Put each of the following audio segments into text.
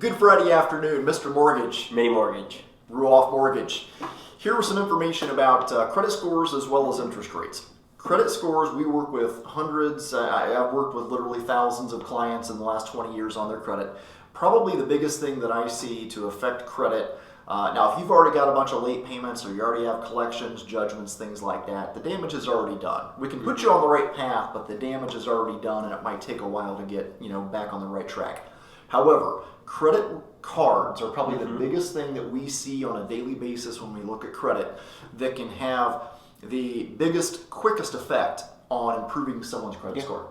Good Friday afternoon, Mr. Mortgage. Mini Mortgage. Ruoff Mortgage. Here are some information about credit scores as well as interest rates. Credit scores, we work with hundreds, I've worked with literally thousands of clients in the last 20 years on their credit. Probably the biggest thing that I see to affect credit, now if you've already got a bunch of late payments or you already have collections, judgments, things like that, the damage is already done. We can put you on the right path, but the damage is already done and it might take a while to get back on the right track. However, credit cards are probably the biggest thing that we see on a daily basis when we look at credit that can have the biggest, quickest effect on improving someone's credit score.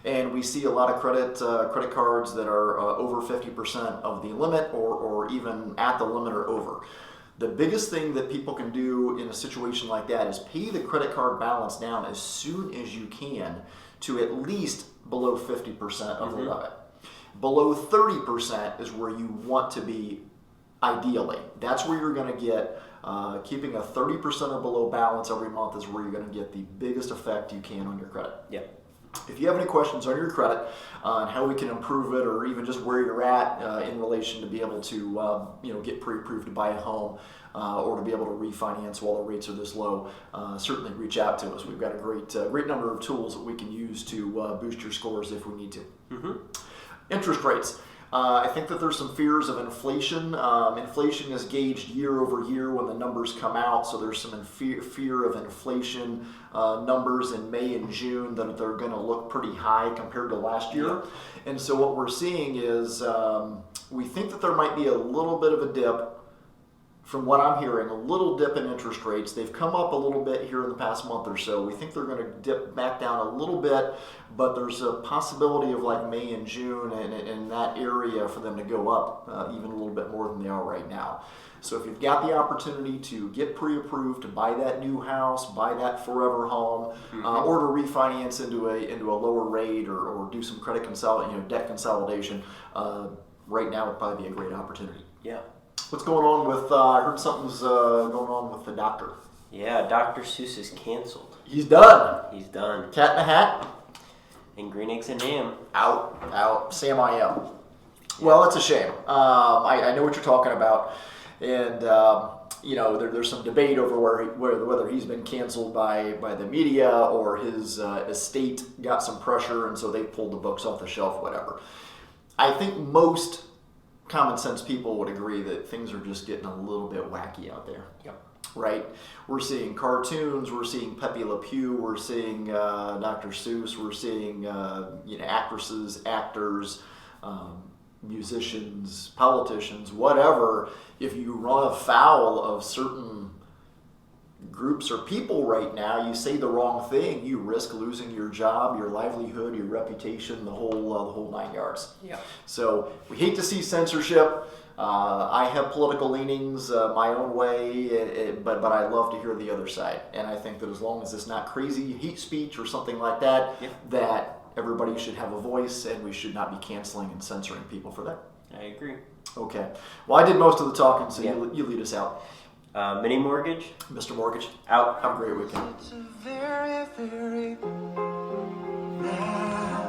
And we see a lot of credit cards that are over 50% of the limit or even at the limit or over. The biggest thing that people can do in a situation like that is pay the credit card balance down as soon as you can to at least below 50% of the limit. Below 30% is where you want to be ideally. That's where you're going to get, keeping a 30% or below balance every month is where you're going to get the biggest effect you can on your credit. Yep. If you have any questions on your credit and how we can improve it, or even just where you're at in relation to be able to get pre-approved to buy a home or to be able to refinance while the rates are this low, certainly reach out to us. We've got a great number of tools that we can use to boost your scores if we need to. Interest rates. I think that there's some fears of inflation. Inflation is gauged year over year when the numbers come out, so there's some fear of inflation numbers in May and June that they're going to look pretty high compared to last year. And so what we're seeing is we think that there might be a little bit of a dip. From what I'm hearing, a little dip in interest rates. They've come up a little bit here in the past month or so. We think they're going to dip back down a little bit, but there's a possibility of like May and June and in that area for them to go up even a little bit more than they are right now. So if you've got the opportunity to get pre-approved to buy that new house, buy that forever home, or to refinance into a lower rate or do some credit debt consolidation, right now would probably be a great opportunity. Yeah. What's going on with, I heard something's going on with the doctor. Yeah, Dr. Seuss is canceled. He's done. He's done. Cat in the Hat? And Green Eggs and Ham. Out. Sam I am. Well, it's a shame. I know what you're talking about. And, there's some debate over whether he's been canceled by the media or his estate got some pressure and so they pulled the books off the shelf, whatever. I think most common sense people would agree that things are just getting a little bit wacky out there. Yep. Right? We're seeing cartoons, we're seeing Pepe Le Pew, we're seeing Dr. Seuss, we're seeing actresses, actors, musicians, politicians, whatever. If you run afoul of certain groups or people right now, you say the wrong thing, you risk losing your job, your livelihood, your reputation, the whole 9 yards. Yeah. So we hate to see censorship. I have political leanings my own way, but I love to hear the other side. And I think that as long as it's not crazy hate speech or something like that, that everybody should have a voice and we should not be canceling and censoring people for that. I agree. Okay. Well, I did most of the talking, so you lead us out. Mini Mortgage. Mr. Mortgage. Out. Have a great weekend. It's a very, very bad